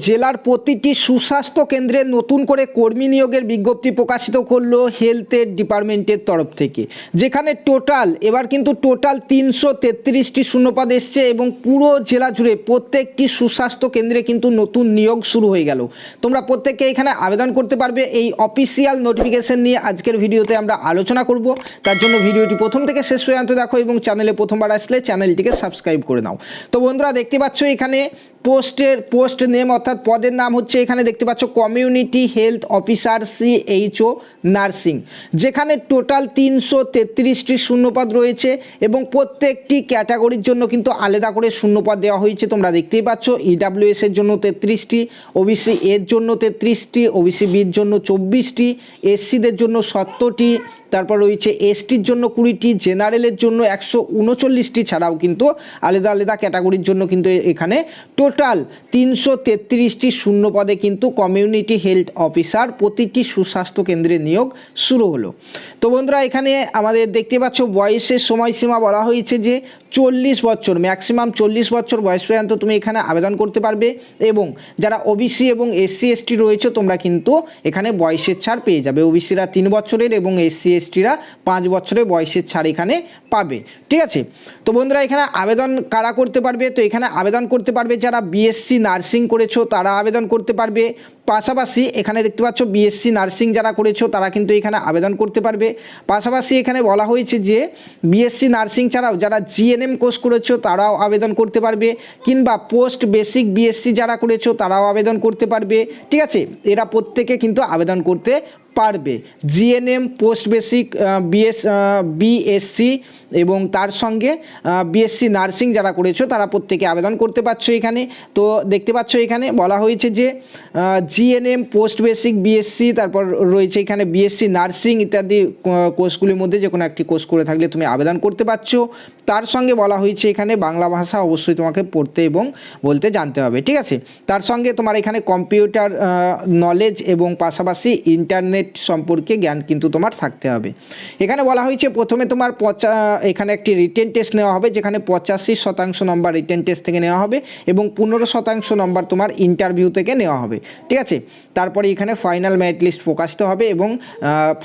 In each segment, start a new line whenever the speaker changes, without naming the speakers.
জেলার প্রতিটি সুস্বাস্থ্য কেন্দ্রে নতুন করে কর্মী নিয়োগের বিজ্ঞপ্তি প্রকাশিত করলো হেলথের ডিপার্টমেন্টের তরফ থেকে, যেখানে এবার কিন্তু টোটাল 333টি শূন্যপদ এসছে এবং পুরো জেলা জুড়ে প্রত্যেকটি সুস্বাস্থ্য কেন্দ্রে কিন্তু নতুন নিয়োগ শুরু হয়ে গেল। তোমরা প্রত্যেককে এখানে আবেদন করতে পারবে। এই অফিসিয়াল নোটিফিকেশন নিয়ে আজকের ভিডিওতে আমরা আলোচনা করব। তার জন্য ভিডিওটি প্রথম থেকে শেষ পর্যন্ত দেখো এবং চ্যানেলে প্রথমবার আসলে চ্যানেলটিকে সাবস্ক্রাইব করে নাও। তো বন্ধুরা দেখতে পাচ্ছ এখানে পোস্ট নেম অর্থাৎ পদের নাম হচ্ছে এখানে দেখতে পাচ্ছ community health officer CHO nursing, যেখানে টোটাল 333টি শূন্যপদ রয়েছে এবং প্রত্যেকটি ক্যাটাগরির জন্য কিন্তু আলাদা করে শূন্যপদ দেওয়া হয়েছে। তোমরা দেখতেই পাচ্ছ EWS এর জন্য 33টি, OBC এর জন্য 33টি, OBC বির জন্য 24টি, SCদের জন্য 70টি, তারপর রয়েছে STর জন্য 20টি, জেনারেলের জন্য 139টি, ছাড়াও কিন্তু আলাদা আলাদা ক্যাটাগরির জন্য কিন্তু এখানে টোটাল 333টি শূন্যপদে কিন্তু কমিউনিটি হেলথ অফিসার প্রতিটি সুস্বাস্থ্য কেন্দ্রে নিয়োগ শুরু হলো। তো বন্ধুরা এখানে আমাদের দেখতে পাচ্ছ বয়সের সময়সীমা বলা হয়েছে যে 40 বছর, ম্যাক্সিমাম 40 বছর বয়স পর্যন্ত তুমি এখানে আবেদন করতে পারবে এবং যারা OBC এবং SC ST রয়েছে তোমরা কিন্তু এখানে বয়সের ছাড় পেয়ে যাবে। OBCরা 3 বছরের এবং SC STরা 5 বছরের বয়সের ছাড় এখানে পাবে। ঠিক আছে, তো বন্ধুরা এখানে আবেদন কারা করতে পারবে? তো এখানে আবেদন করতে পারবে যারা BSc নার্সিং করেছো তারা আবেদন করতে পারবে। পাশাপাশি এখানে দেখতে পাচ্ছ BSc নার্সিং যারা করেছো তারা কিন্তু এখানে আবেদন করতে পারবে। পাশাপাশি এখানে বলা হয়েছে যে BSc নার্সিং ছাড়াও যারা GNM কোর্স করেছো তারাও আবেদন করতে পারবে, কিংবা পোস্ট বেসিক BSc যারা করেছো তারাও আবেদন করতে পারবে। ঠিক আছে, এরা প্রত্যেকে কিন্তু আবেদন করতে পারবে। GNM পোস্ট বেসিক BSc এবং তার সঙ্গে BSc নার্সিং যারা করেছো তারা প্রত্যেকে আবেদন করতে পারছো। এখানে তো দেখতে পাচ্ছ এখানে বলা হয়েছে যে GNM পোস্ট বেসিক BSc, তারপর রয়েছে এখানে BSc নার্সিং ইত্যাদি কোর্সগুলির মধ্যে যে কোনো একটি কোর্স করে থাকলে তুমি আবেদন করতে পারছো। তার সঙ্গে বলা হয়েছে এখানে বাংলা ভাষা অবশ্যই তোমাকে পড়তে এবং বলতে জানতে হবে। ঠিক আছে, তার সঙ্গে তোমার এখানে কম্পিউটার নলেজ এবং পাশাপাশি ইন্টারনেট সম্পর্কে জ্ঞান কিন্তু তোমার থাকতে হবে। এখানে বলা হয়েছে প্রথমে তোমার এখানে একটি রিটেন টেস্ট নেওয়া হবে, যেখানে 85% নম্বর রিটেন টেস্ট থেকে নেওয়া হবে এবং 15% নম্বর তোমার ইন্টারভিউ থেকে নেওয়া হবে। ঠিক আছে, তারপরে এখানে ফাইনাল মেরিট লিস্ট প্রকাশিত হবে এবং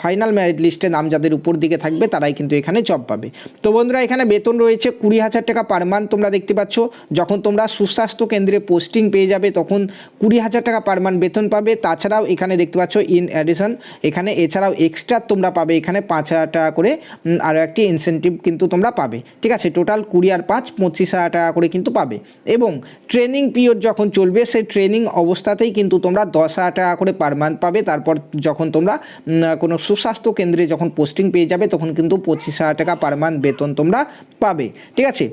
ফাইনাল মেরিট লিস্টে নাম যাদের উপর দিকে থাকবে তারাই কিন্তু এখানে জব পাবে। তো বন্ধুরা এখানে বেতন রয়েছে 20,000 টাকা পার মান্থ। তোমরা দেখতে পাচ্ছ যখন তোমরা সুস্বাস্থ্য কেন্দ্রে পোস্টিং পেয়ে যাবে তখন 20,000 টাকা পার মান্থ বেতন পাবে। তাছাড়াও এখানে দেখতে পাচ্ছ ইন অ্যাডিশন এখানে এছাড়াও এক্সট্রা তোমরা পাবে এখানে 5,000 টাকা করে আরও একটি ইনসেন্টিভ কিন্তু তোমরা পাবে। ঠিক আছে, টোটাল 20 আর 5 25,000 টাকা করে কিন্তু পাবে এবং ট্রেনিং পিরিয়ড যখন চলবে সেই ট্রেনিং অবস্থাতেই কিন্তু তোমরা 10,000 টাকা করে পার মান্থ পাবে। তারপর যখন তোমরা কোনো সুস্বাস্থ্য কেন্দ্রে যখন পোস্টিং পেয়ে যাবে তখন কিন্তু 25,000 টাকা পার মান্থ বেতন তোমরা পাবে। ঠিক আছে,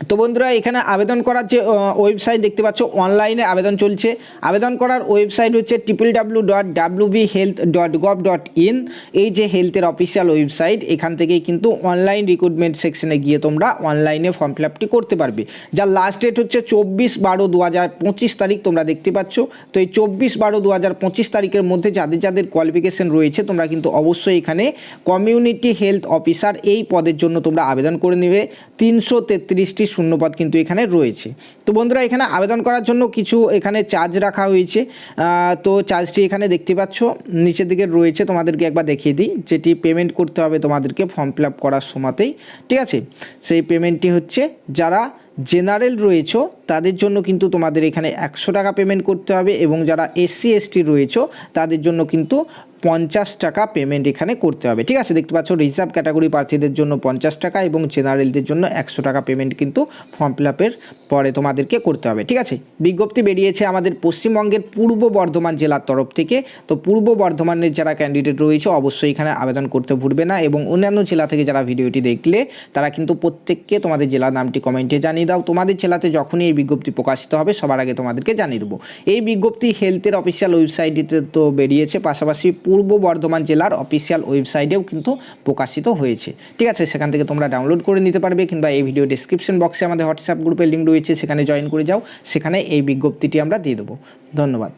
তো বন্ধুরা এখানে আবেদন করার যে ওয়েবসাইট দেখতে পাচ্ছ অনলাইনে আবেদন চলছে। আবেদন করার ওয়েবসাইট হচ্ছে www.wbhealth.gov.in। এই যে হেলথের অফিসিয়াল ওয়েবসাইট, এখান থেকেই কিন্তু অনলাইন রিক্রুটমেন্ট সেকশনে গিয়ে তোমরা অনলাইনে ফর্ম ফিল আপটি করতে পারবে। যার লাস্ট ডেট হচ্ছে 24/12/2025 তারিখ তোমরা দেখতে পাচ্ছ। তো এই 24/12/2025 তারিখের মধ্যে যাদের যাদের কোয়ালিফিকেশন রয়েছে তোমরা কিন্তু অবশ্যই এখানে কমিউনিটি হেলথ অফিসার এই পদের জন্য তোমরা আবেদন করে নেবে। 333টি শূন্যপদ কিন্তু এখানে রয়েছে। তো বন্ধুরা এখানে আবেদন করার জন্য কিছু এখানে চার্জ রাখা হয়েছে। তো চার্জটি এখানে দেখতে পাচ্ছ নিচের দিকে রয়েছে, তোমাদেরকে একবার দেখিয়ে দিই, যেটি পেমেন্ট করতে হবে তোমাদেরকে ফর্ম ফিল আপ করার সময়তেই। ঠিক আছে, সেই পেমেন্টটি হচ্ছে যারা জেনারেল রয়েছে তাদের জন্য কিন্তু তোমাদের এখানে 100 টাকা পেমেন্ট করতে হবে এবং যারা SC ST রয়েছে তাদের জন্য কিন্তু 50 টাকা পেমেন্ট এখানে করতে হবে। ঠিক আছে, দেখতে পাচ্ছ রিজার্ভ ক্যাটাগরি প্রার্থীদের জন্য 50 টাকা এবং জেনারেলদের জন্য 100 টাকা পেমেন্ট কিন্তু ফর্ম ফিল আপের পরে তোমাদেরকে করতে হবে। ঠিক আছে, বিজ্ঞপ্তি বেরিয়েছে আমাদের পশ্চিমবঙ্গের পূর্ব বর্ধমান জেলার তরফ থেকে। তো পূর্ব বর্ধমানের যারা ক্যান্ডিডেট রয়েছে অবশ্যই এখানে আবেদন করতে ভুলবে না এবং অন্যান্য জেলা থেকে যারা ভিডিওটি দেখলে তারা কিন্তু প্রত্যেককে তোমাদের জেলার নামটি কমেন্টে জানিয়ে দাও। তোমাদের জেলাতে যখনই এই বিজ্ঞপ্তি প্রকাশিত হবে সবার আগে তোমাদেরকে জানিয়ে দেবো। এই বিজ্ঞপ্তি হেলথের অফিসিয়াল ওয়েবসাইটটিতে তো বেরিয়েছে, পাশাপাশি পূর্ব বর্ধমান জেলার অফিসিয়াল ওয়েবসাইটেও কিন্তু প্রকাশিত হয়েছে। ঠিক আছে, সেখান থেকে তোমরা ডাউনলোড করে নিতে পারবে কিংবা এই ভিডিও ডেসক্রিপশন বক্সে আমাদের হোয়াটসঅ্যাপ গ্রুপের লিঙ্ক রয়েছে, সেখানে জয়েন করে যাও, সেখানে এই বিজ্ঞপ্তিটি আমরা দিয়ে দেবো। ধন্যবাদ।